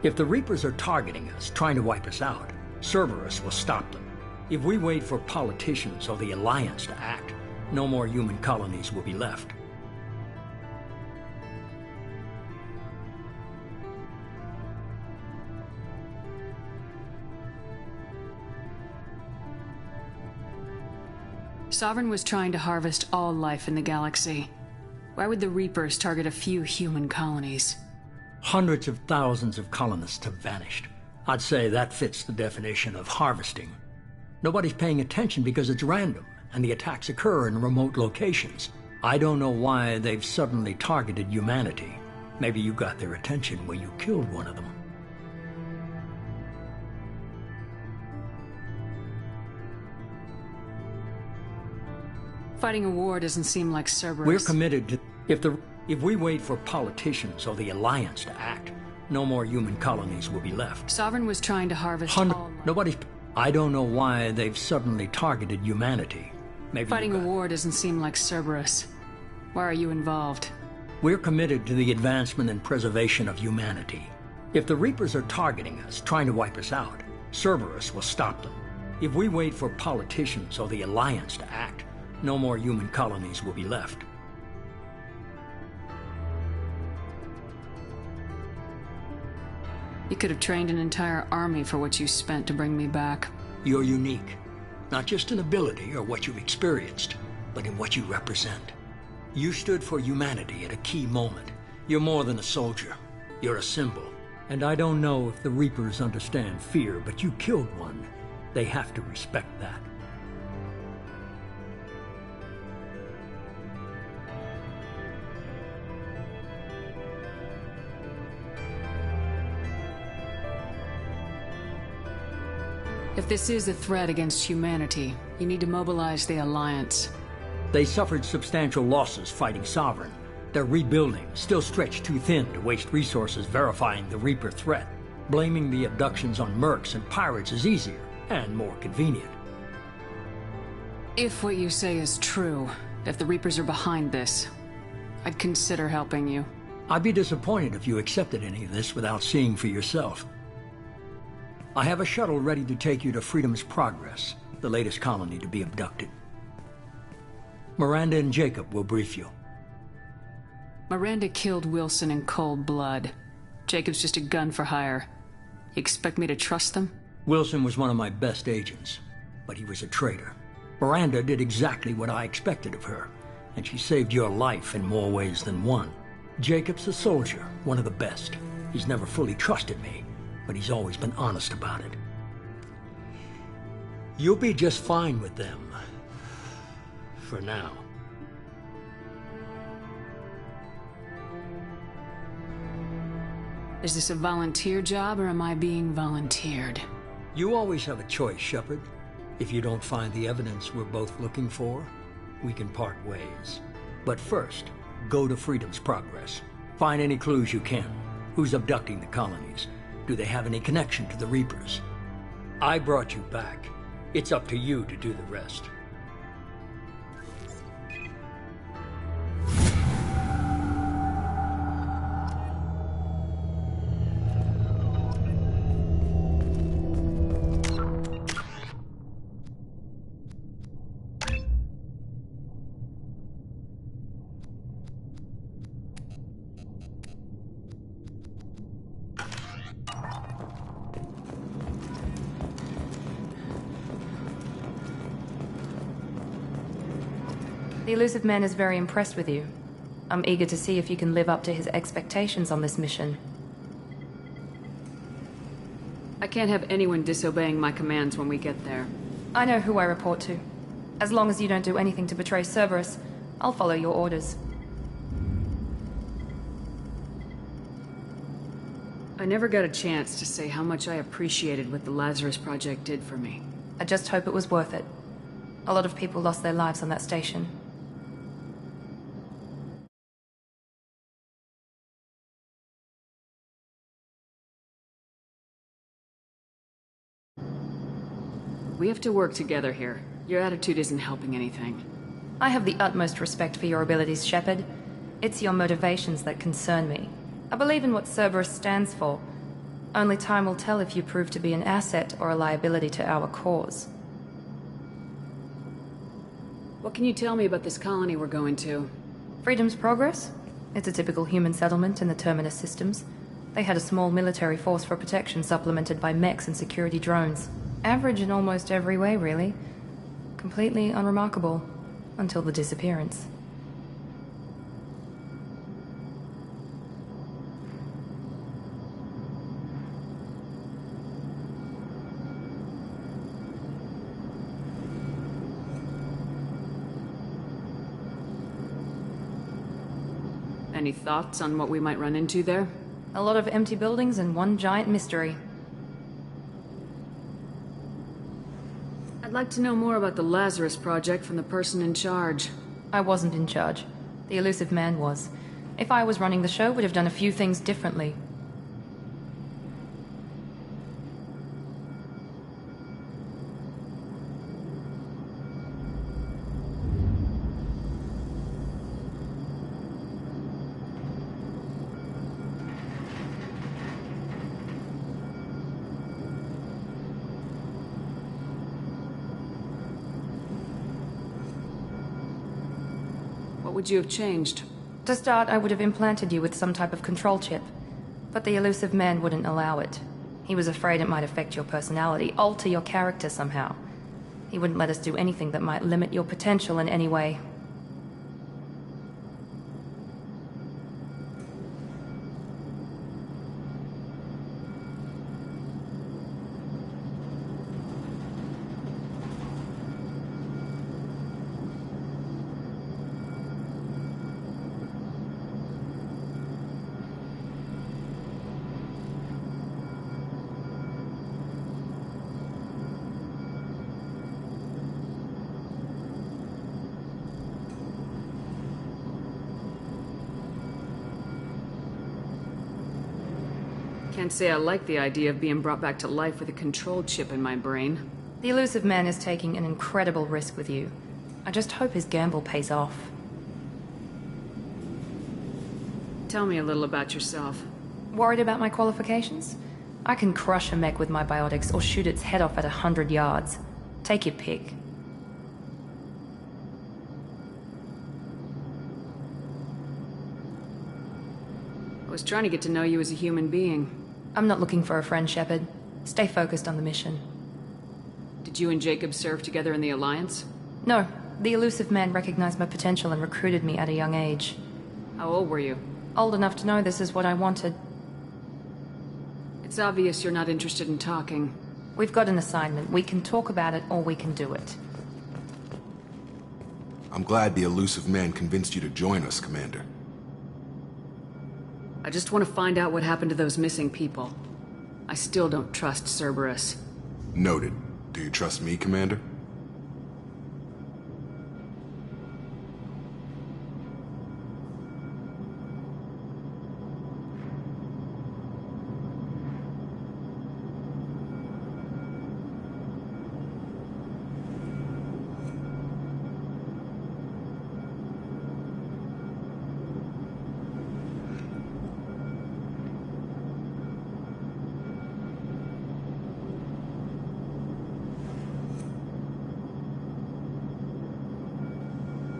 If the Reapers are targeting us, trying to wipe us out, Cerberus will stop them. If we wait for politicians or the Alliance to act, no more human colonies will be left. Sovereign was trying to harvest all life in the galaxy. Why would the Reapers target a few human colonies? Hundreds of thousands of colonists have vanished. I'd say that fits the definition of harvesting. Nobody's paying attention because it's random, and the attacks occur in remote locations. I don't know why they've suddenly targeted humanity. Maybe you got their attention when you killed one of them. Fighting a war doesn't seem like Cerberus. We're committed to... If we wait for politicians or the Alliance to act, no more human colonies will be left. Sovereign was trying to harvest all... Nobody's... I don't know why they've suddenly targeted humanity. Maybe Fighting a war doesn't seem like Cerberus. Why are you involved? We're committed to the advancement and preservation of humanity. If the Reapers are targeting us, trying to wipe us out, Cerberus will stop them. If we wait for politicians or the Alliance to act, no more human colonies will be left. You could have trained an entire army for what you spent to bring me back. You're unique. Not just in ability or what you've experienced, but in what you represent. You stood for humanity at a key moment. You're more than a soldier. You're a symbol. And I don't know if the Reapers understand fear, but you killed one. They have to respect that. If this is a threat against humanity, you need to mobilize the Alliance. They suffered substantial losses fighting Sovereign. They're rebuilding, still stretched too thin to waste resources verifying the Reaper threat. Blaming the abductions on mercs and pirates is easier and more convenient. If what you say is true, if the Reapers are behind this, I'd consider helping you. I'd be disappointed if you accepted any of this without seeing for yourself. I have a shuttle ready to take you to Freedom's Progress, the latest colony to be abducted. Miranda and Jacob will brief you. Miranda killed Wilson in cold blood. Jacob's just a gun for hire. You expect me to trust them? Wilson was one of my best agents, but he was a traitor. Miranda did exactly what I expected of her, and she saved your life in more ways than one. Jacob's a soldier, one of the best. He's never fully trusted me, but he's always been honest about it. You'll be just fine with them. For now. Is this a volunteer job, or am I being volunteered? You always have a choice, Shepard. If you don't find the evidence we're both looking for, we can part ways. But first, go to Freedom's Progress. Find any clues you can. Who's abducting the colonies? Do they have any connection to the Reapers? I brought you back. It's up to you to do the rest. The elusive man is very impressed with you. I'm eager to see if you can live up to his expectations on this mission. I can't have anyone disobeying my commands when we get there. I know who I report to. As long as you don't do anything to betray Cerberus, I'll follow your orders. I never got a chance to say how much I appreciated what the Lazarus Project did for me. I just hope it was worth it. A lot of people lost their lives on that station. We have to work together here. Your attitude isn't helping anything. I have the utmost respect for your abilities, Shepard. It's your motivations that concern me. I believe in what Cerberus stands for. Only time will tell if you prove to be an asset or a liability to our cause. What can you tell me about this colony we're going to? Freedom's Progress? It's a typical human settlement in the Terminus systems. They had a small military force for protection supplemented by mechs and security drones. Average in almost every way, really. Completely unremarkable. Until the disappearance. Any thoughts on what we might run into there? A lot of empty buildings and one giant mystery. I'd like to know more about the Lazarus Project from the person in charge. I wasn't in charge. The elusive man was. If I was running the show, would have done a few things differently. What would you have changed? To start, I would have implanted you with some type of control chip. But the elusive man wouldn't allow it. He was afraid it might affect your personality, alter your character somehow. He wouldn't let us do anything that might limit your potential in any way. Can't say I like the idea of being brought back to life with a control chip in my brain. The elusive man is taking an incredible risk with you. I just hope his gamble pays off. Tell me a little about yourself. Worried about my qualifications? I can crush a mech with my biotics or shoot its head off at 100 yards. Take your pick. I was trying to get to know you as a human being. I'm not looking for a friend, Shepard. Stay focused on the mission. Did you and Jacob serve together in the Alliance? No. The elusive man recognized my potential and recruited me at a young age. How old were you? Old enough to know this is what I wanted. It's obvious you're not interested in talking. We've got an assignment. We can talk about it, or we can do it. I'm glad the elusive man convinced you to join us, Commander. I just want to find out what happened to those missing people. I still don't trust Cerberus. Noted. Do you trust me, Commander?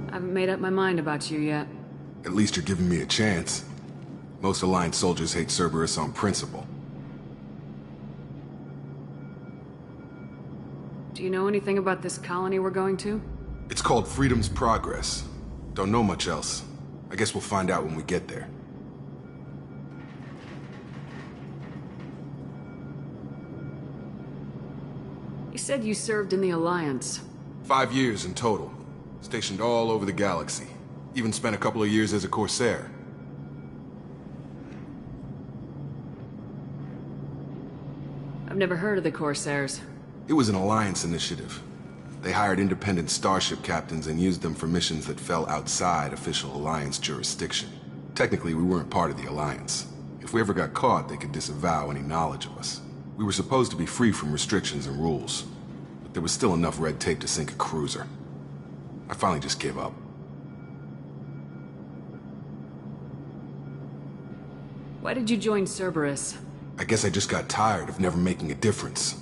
I haven't made up my mind about you yet. At least you're giving me a chance. Most Alliance soldiers hate Cerberus on principle. Do you know anything about this colony we're going to? It's called Freedom's Progress. Don't know much else. I guess we'll find out when we get there. You said you served in the Alliance. 5 years in total. Stationed all over the galaxy. Even spent a couple of years as a Corsair. I've never heard of the Corsairs. It was an Alliance initiative. They hired independent starship captains and used them for missions that fell outside official Alliance jurisdiction. Technically, we weren't part of the Alliance. If we ever got caught, they could disavow any knowledge of us. We were supposed to be free from restrictions and rules, but there was still enough red tape to sink a cruiser. I finally just gave up. Why did you join Cerberus? I guess I just got tired of never making a difference.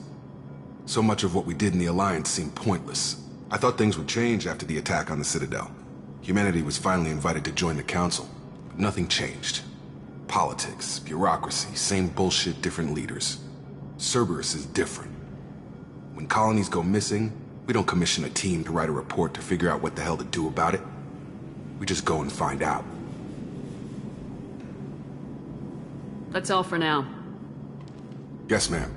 So much of what we did in the Alliance seemed pointless. I thought things would change after the attack on the Citadel. Humanity was finally invited to join the Council, but nothing changed. Politics, bureaucracy, same bullshit, different leaders. Cerberus is different. When colonies go missing, we don't commission a team to write a report to figure out what the hell to do about it. We just go and find out. That's all for now. Yes, ma'am.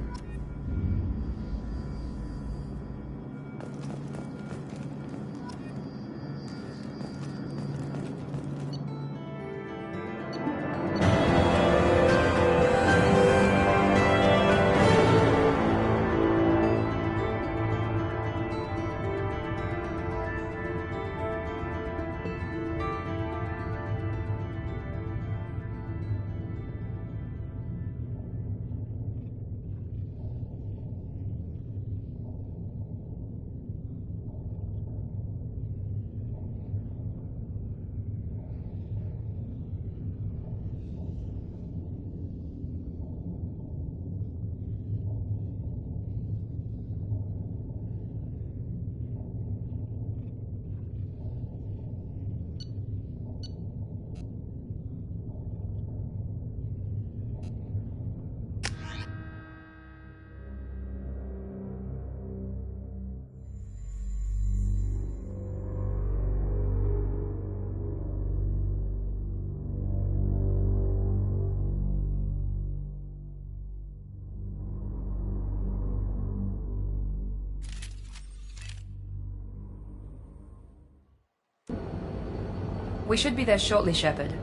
We should be there shortly, Shepard.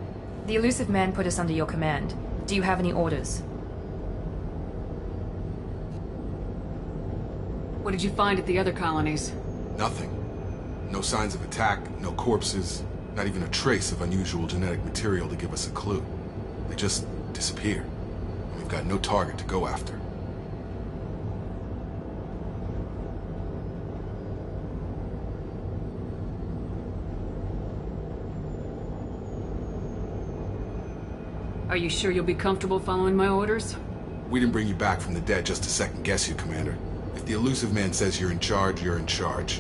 The elusive man put us under your command. Do you have any orders? What did you find at the other colonies? Nothing. No signs of attack, no corpses, not even a trace of unusual genetic material to give us a clue. They just disappeared. And we've got no target to go after. Are you sure you'll be comfortable following my orders? We didn't bring you back from the dead just to second guess you, Commander. If the elusive man says you're in charge, you're in charge.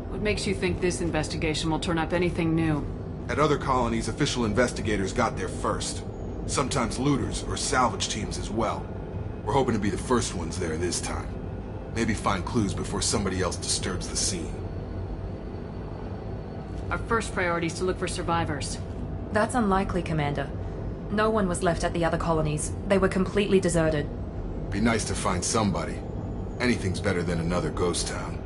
What makes you think this investigation will turn up anything new? At other colonies, official investigators got there first. Sometimes looters or salvage teams as well. We're hoping to be the first ones there this time. Maybe find clues before somebody else disturbs the scene. Our first priority is to look for survivors. That's unlikely, Commander. No one was left at the other colonies. They were completely deserted. Be nice to find somebody. Anything's better than another ghost town.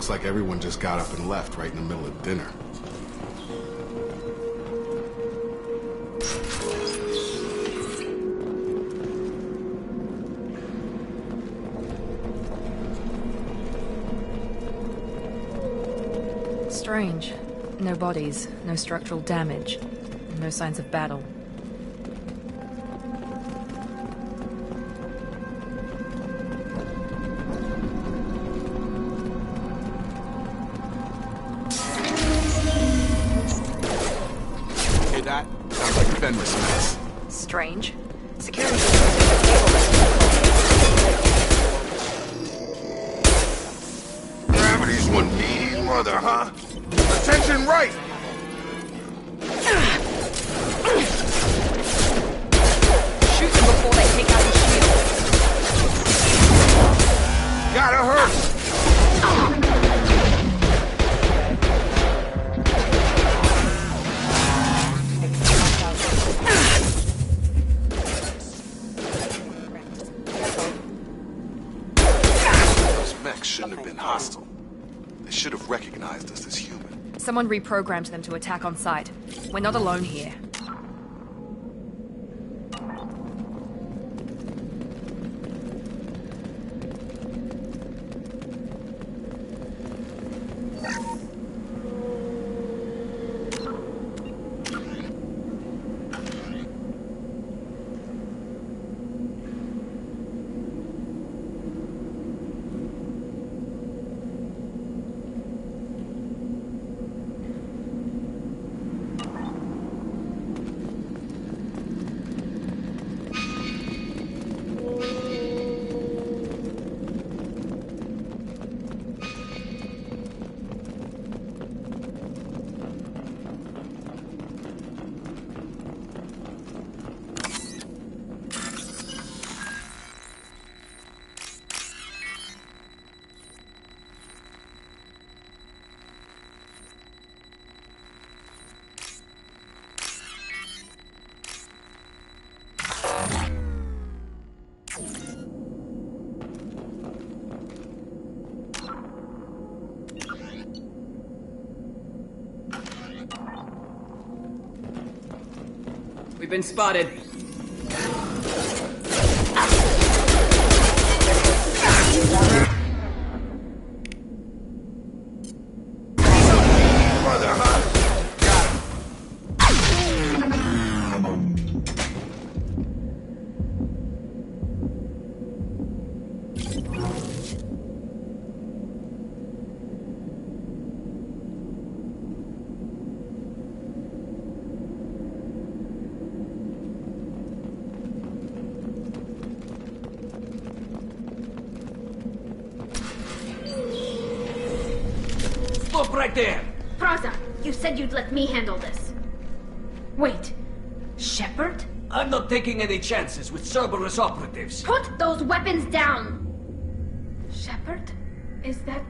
Looks like everyone just got up and left right in the middle of dinner. Strange. No bodies, no structural damage, no signs of battle. Hear that? Sounds like Fenris mess. Strange. Security. Gravity's one mean mother, huh? Attention right! Shoot them before they take out the shield. Gotta hurt! Those mechs shouldn't have been hostile. They should have recognized us as human. Someone reprogrammed them to attack on sight. We're not alone here. We've been spotted. Stop right there! Praza, you said you'd let me handle this. Wait, Shepard? I'm not taking any chances with Cerberus operatives. Put those weapons down! Shepard? Is that...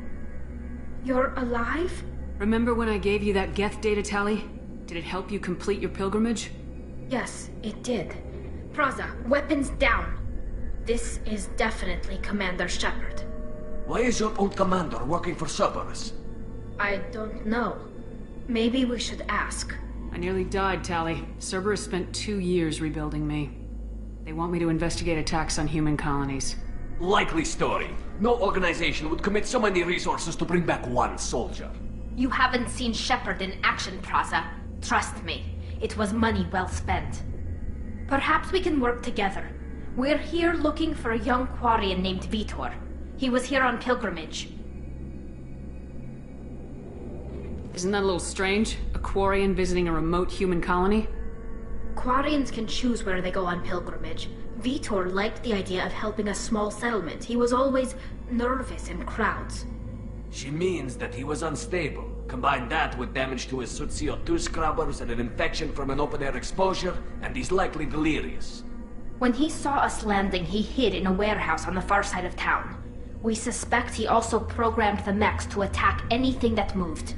you're alive? Remember when I gave you that Geth data tally? Did it help you complete your pilgrimage? Yes, it did. Praza, weapons down. This is definitely Commander Shepard. Why is your old commander working for Cerberus? I don't know. Maybe we should ask. I nearly died, Tally. Cerberus spent 2 years rebuilding me. They want me to investigate attacks on human colonies. Likely story. No organization would commit so many resources to bring back one soldier. You haven't seen Shepard in action, Praza. Trust me, it was money well spent. Perhaps we can work together. We're here looking for a young Quarian named Vitor. He was here on pilgrimage. Isn't that a little strange? A Quarian visiting a remote human colony? Quarians can choose where they go on pilgrimage. Vitor liked the idea of helping a small settlement. He was always nervous in crowds. She means that he was unstable. Combine that with damage to his suit CO2 scrubbers and an infection from an open-air exposure, and he's likely delirious. When he saw us landing, he hid in a warehouse on the far side of town. We suspect he also programmed the mechs to attack anything that moved.